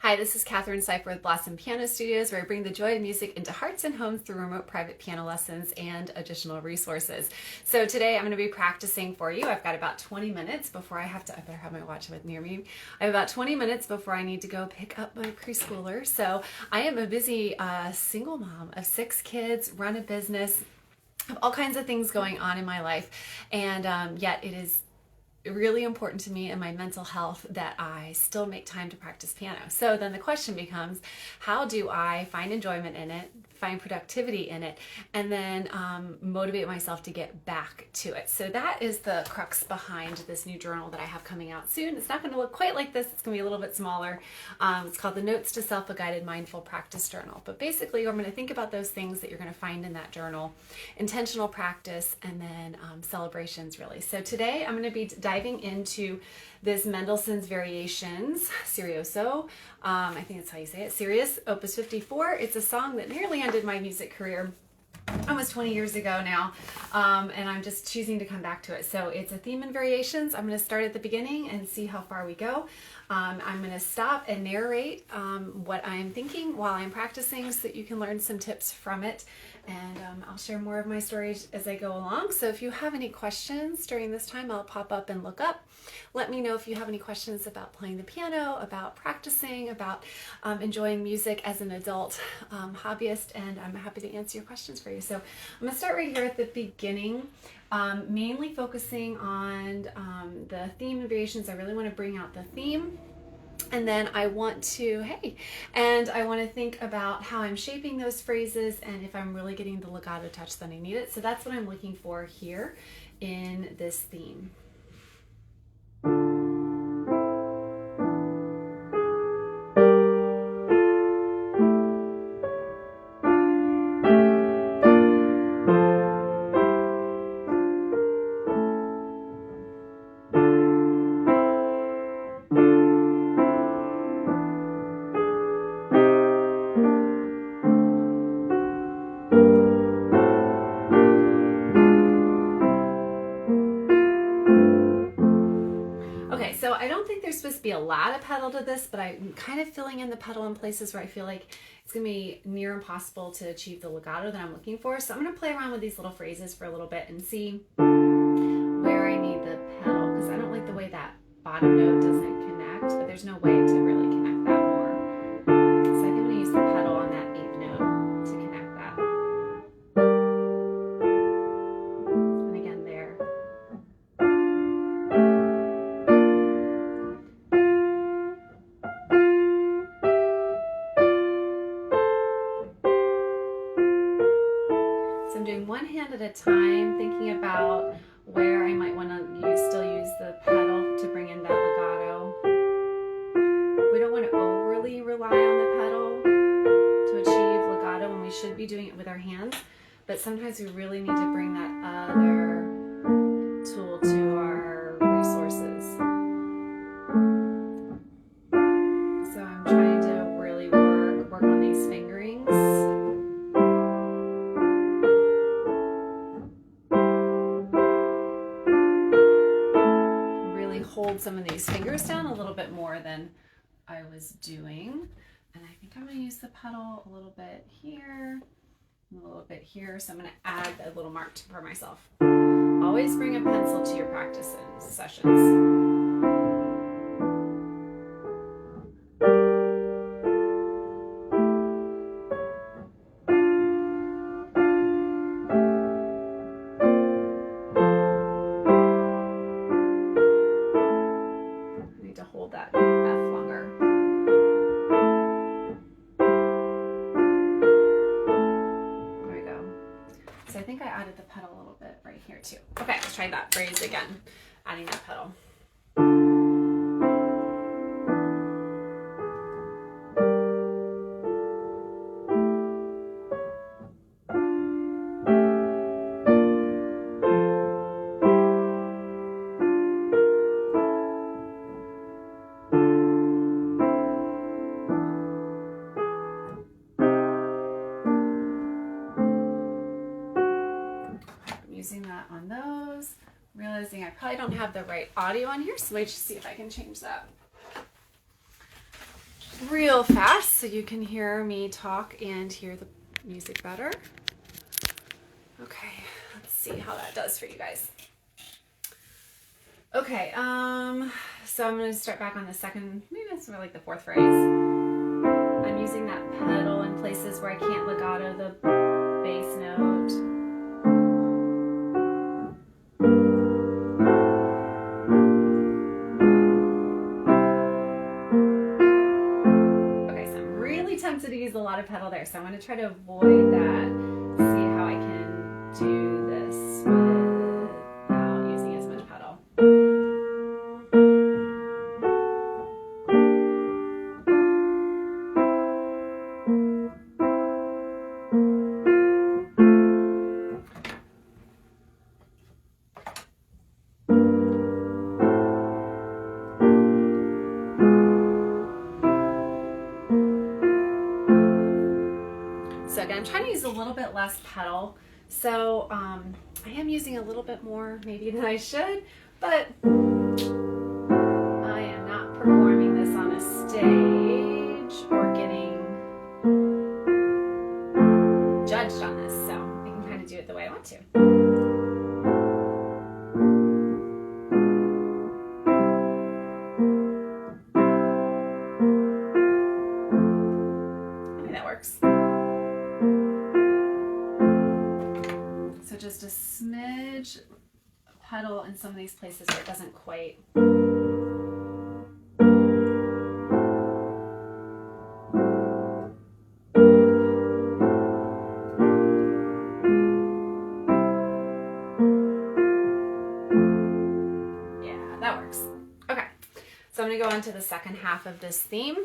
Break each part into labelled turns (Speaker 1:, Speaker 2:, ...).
Speaker 1: Hi, this is Catherine Seifer with Blossom Piano Studios, where I bring the joy of music into hearts and homes through remote private piano lessons and additional resources. So today I'm going to be practicing for you. I've got about 20 minutes before I better have my watch with near me. I have about 20 minutes before I need to go pick up my preschooler. So I am a busy single mom of 6 kids, run a business, have all kinds of things going on in my life, and yet it is really important to me and my mental health that I still make time to practice piano. So then the question becomes, how do I find enjoyment in it, find productivity in it, and then motivate myself to get back to it? So that is the crux behind this new journal that I have coming out soon. It's not going to look quite like this. It's going to be a little bit smaller. It's called the Notes to Self, a Guided Mindful Practice Journal. But basically, I'm going to think about those things that you're going to find in that journal, intentional practice, and then celebrations, really. So today I'm going to be diving into this Mendelssohn's Variations, Serioso. I think that's how you say it. Serious, Opus 54. It's a song that nearly ended my music career almost 20 years ago now, and I'm just choosing to come back to it. So it's a theme and variations. I'm going to start at the beginning and see how far we go. I'm going to stop and narrate what I'm thinking while I'm practicing so that you can learn some tips from it. And I'll share more of my stories as I go along. So if you have any questions during this time, I'll pop up and look up. Let me know if you have any questions about playing the piano, about practicing, about enjoying music as an adult hobbyist, and I'm happy to answer your questions for you. So I'm going to start right here at the beginning, mainly focusing on the theme and variations. I really want to bring out the theme. And then I want to think about how I'm shaping those phrases and if I'm really getting the legato touch that I need it. So that's what I'm looking for here in this theme. So I don't think there's supposed to be a lot of pedal to this, but I'm kind of filling in the pedal in places where I feel like it's going to be near impossible to achieve the legato that I'm looking for. So I'm going to play around with these little phrases for a little bit and see where I need the pedal, because I don't like the way that bottom note doesn't connect, but there's no way to really connect that more. So I think I'm going to use the pedal on that 8th note to connect that. And again there. I'm doing one hand at a time, thinking about where I might want to still use the pedal to bring in that legato. We don't want to overly rely on the pedal to achieve legato when we should be doing it with our hands, but sometimes we really need to bring that other tool to our resources. So I'm trying to really work on these fingerings. Hold some of these fingers down a little bit more than I was doing. And I think I'm going to use the pedal a little bit here, a little bit here. So I'm going to add a little mark for myself. Always bring a pencil to your practice sessions. To hold that F longer. There we go. So I think I added the pedal a little bit right here too. Okay, let's try that phrase again, adding that pedal. Using that on those, realizing I probably don't have the right audio on here, so let's just see if I can change that. Really real fast so you can hear me talk and hear the music better. Okay, let's see how that does for you guys. Okay, so I'm going to start back on the second, maybe it's more like the fourth phrase. I'm using that pedal in places where I can't legato the bass note. Okay, so I'm really tempted to use a lot of pedal there, so I'm going to try to avoid that. See how I can do this without using as much pedal. So again, I'm trying to use a little bit less pedal. So I am using a little bit more maybe than I should, but I am not performing this on a stage or getting judged on this. So I can kind of do it the way I want to. Maybe that works. Just a smidge pedal in some of these places where it doesn't quite. Yeah, that works. Okay, so I'm going to go on to the second half of this theme.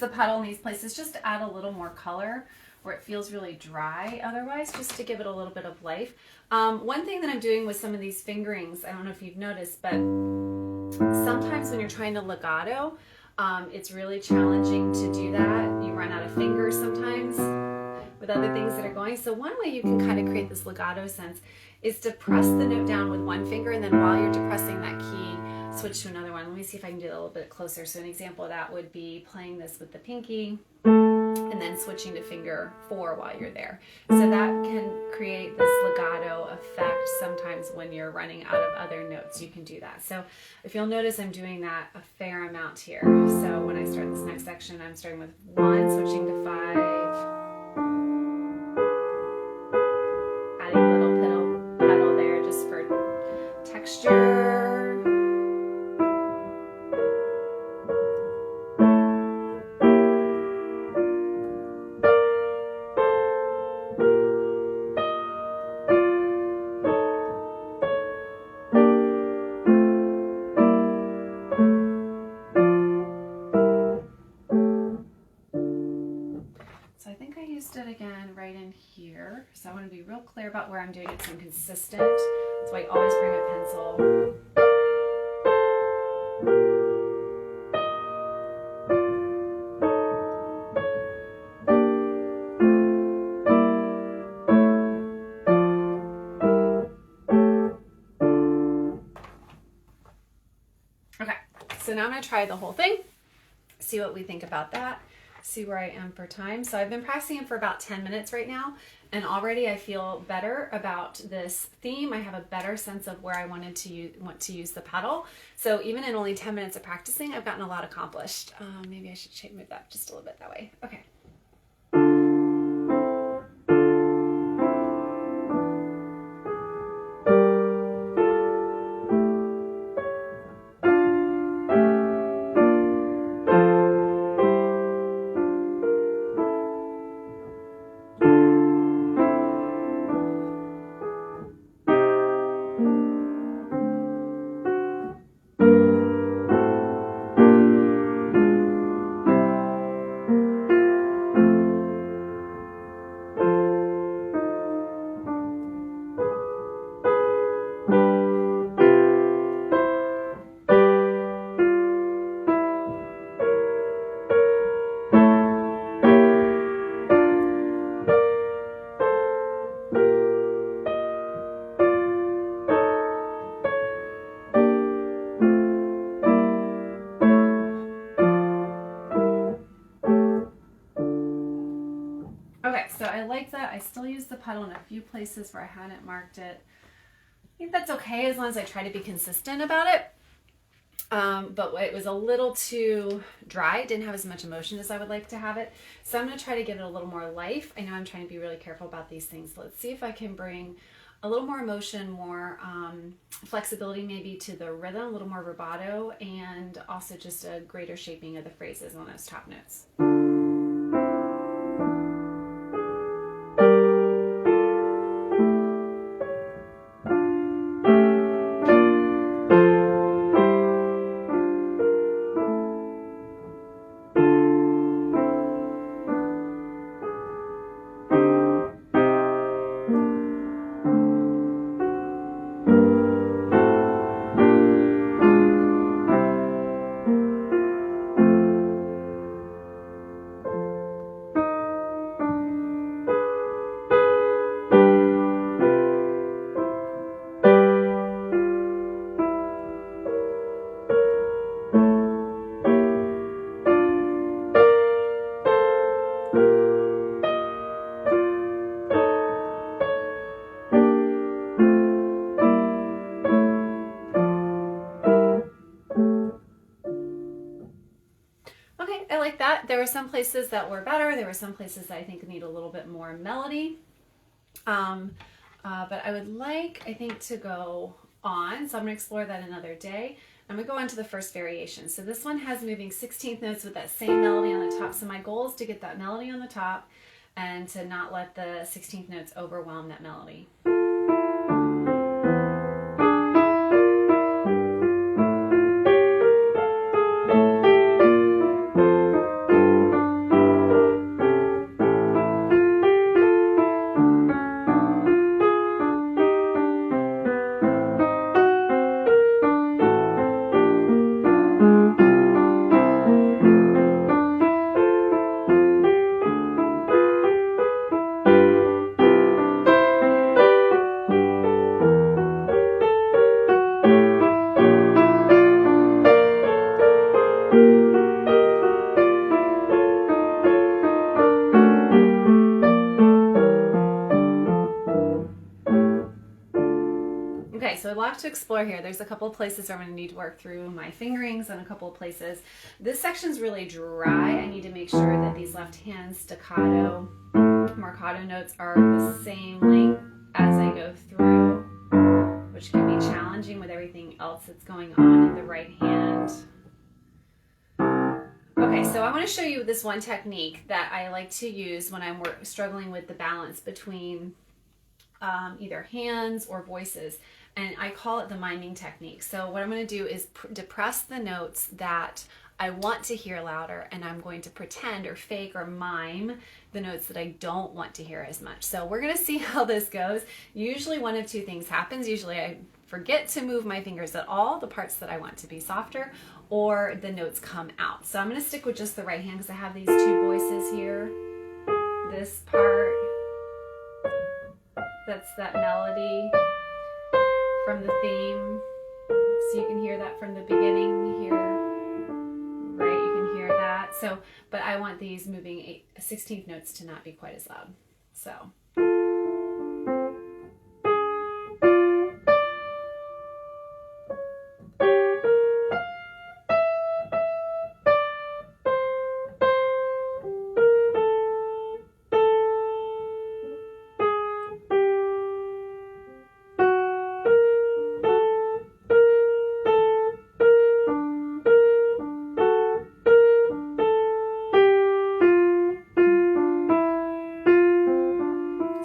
Speaker 1: The pedal in these places just to add a little more color where it feels really dry otherwise, just to give it a little bit of life. One thing that I'm doing with some of these fingerings, I don't know if you've noticed, but sometimes when you're trying to legato, it's really challenging to do that. You run out of fingers sometimes with other things that are going. So one way you can kind of create this legato sense is to press the note down with one finger, and then while you're depressing that key, switch to another one. Let me see if I can do it a little bit closer. So an example of that would be playing this with the pinky and then switching to finger 4 while you're there. So that can create this legato effect sometimes when you're running out of other notes. You can do that. So if you'll notice, I'm doing that a fair amount here. So when I start this next section, I'm starting with 1, switching to 5, adding a little pedal there just for texture. It again right in here, so I want to be real clear about where I'm doing it so I'm consistent. So I always bring a pencil. Okay, so now I'm going to try the whole thing, see what we think about that. See where I am for time. So I've been practicing it for about 10 minutes right now, and already I feel better about this theme. I have a better sense of where I want to use the pedal. So even in only 10 minutes of practicing, I've gotten a lot accomplished. Maybe I should move that just a little bit that way. Okay. I like that. I still use the pedal in a few places where I hadn't marked it. I think that's okay as long as I try to be consistent about it. But it was a little too dry. It didn't have as much emotion as I would like to have it. So I'm going to try to give it a little more life. I know I'm trying to be really careful about these things. Let's see if I can bring a little more emotion, more flexibility maybe to the rhythm, a little more rubato, and also just a greater shaping of the phrases on those top notes. Okay, I like that. There were some places that were better. There were some places that I think need a little bit more melody. But I would like, I think, to go on. So I'm going to explore that another day. I'm going to go on to the first variation. So this one has moving 16th notes with that same melody on the top. So my goal is to get that melody on the top and to not let the 16th notes overwhelm that melody. Okay, so a lot to explore here. There's a couple of places where I'm going to need to work through my fingerings and a couple of places. This section's really dry. I need to make sure that these left hand staccato, marcato notes are the same length as I go through, which can be challenging with everything else that's going on in the right hand. Okay, so I want to show you this one technique that I like to use when I'm struggling with the balance between either hands or voices. And I call it the miming technique. So what I'm going to do is depress the notes that I want to hear louder, and I'm going to pretend or fake or mime the notes that I don't want to hear as much. So we're going to see how this goes. Usually one of two things happens. Usually I forget to move my fingers at all, the parts that I want to be softer, or the notes come out. So I'm going to stick with just the right hand because I have these two voices here. This part, that's that melody from the theme. So you can hear that from the beginning here. Right, you can hear that. So, but I want these moving 16th notes to not be quite as loud. So.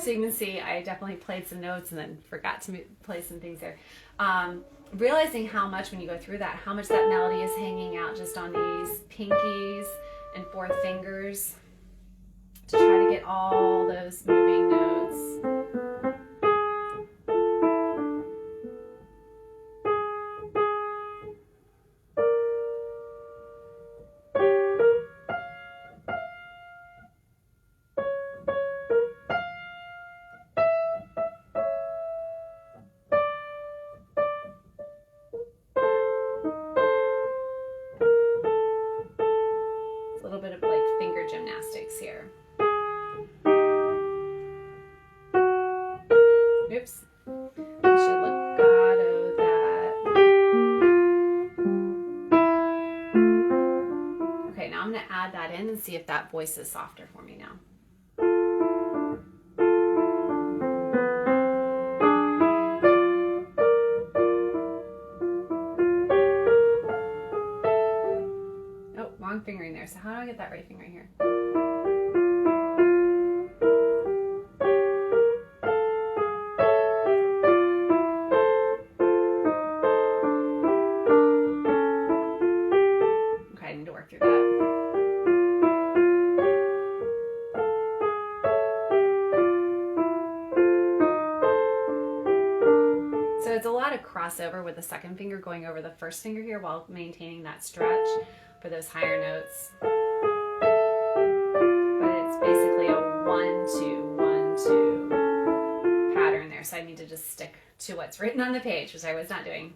Speaker 1: So you can see I definitely played some notes and then forgot to play some things there. Realizing how much, when you go through that, how much that melody is hanging out just on these pinkies and fourth fingers to try to get all those moving notes. A little bit of like finger gymnastics here. in and see if that voice is softer for me now. Oh, wrong fingering there. So how do I get that right fingering here? So it's a lot of crossover with the second finger going over the first finger here while maintaining that stretch for those higher notes. But it's basically a 1-2, 1-2 pattern there. So I need to just stick to what's written on the page, which I was not doing.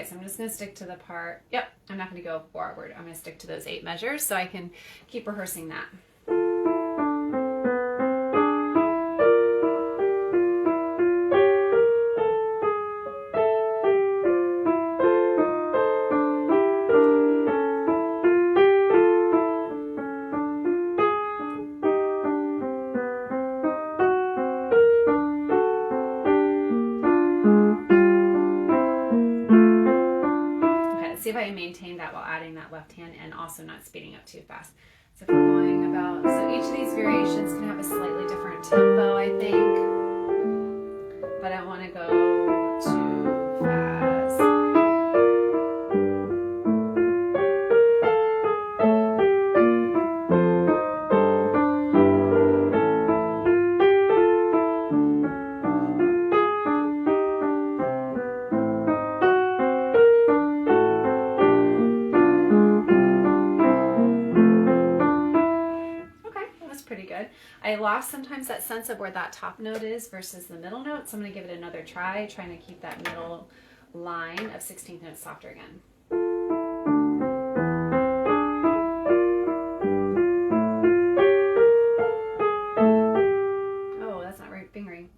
Speaker 1: So I'm just going to stick to the part. Yep, I'm not going to go forward. I'm going to stick to those 8 measures so I can keep rehearsing that. See if I can maintain that while adding that left hand and also not speeding up too fast. So if we're going about, so each of these variations can have a slightly different tempo, I think, but I don't want to go too fast. Pretty good. I lost sometimes that sense of where that top note is versus the middle note, so I'm going to give it another try, trying to keep that middle line of 16th notes softer again. Oh, that's not right fingering.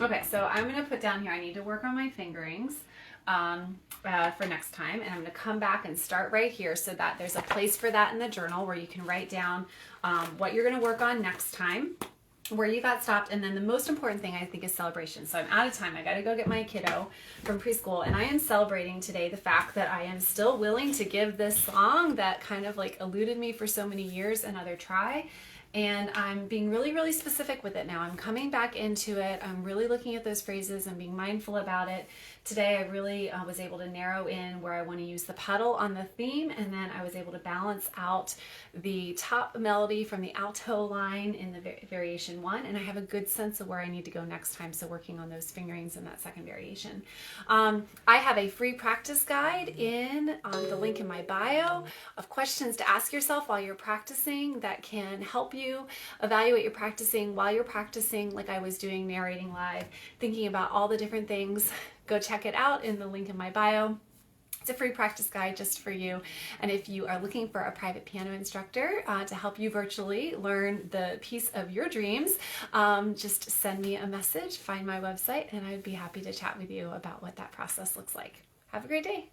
Speaker 1: Okay, so I'm going to put down here, I need to work on my fingerings for next time, and I'm going to come back and start right here so that there's a place for that in the journal where you can write down what you're going to work on next time, where you got stopped, and then the most important thing I think is celebration. So I'm out of time. I got to go get my kiddo from preschool, and I am celebrating today the fact that I am still willing to give this song that kind of like eluded me for so many years another try. And I'm being really, really specific with it now. I'm coming back into it. I'm really looking at those phrases and being mindful about it. Today, I really was able to narrow in where I want to use the pedal on the theme, and then I was able to balance out the top melody from the alto line in the variation 1, and I have a good sense of where I need to go next time, so working on those fingerings in that second variation. I have a free practice guide in the link in my bio of questions to ask yourself while you're practicing that can help you evaluate your practicing while you're practicing, like I was doing narrating live, thinking about all the different things. Go check it out in the link in my bio. It's a free practice guide just for you. And if you are looking for a private piano instructor to help you virtually learn the piece of your dreams, just send me a message, find my website, and I'd be happy to chat with you about what that process looks like. Have a great day.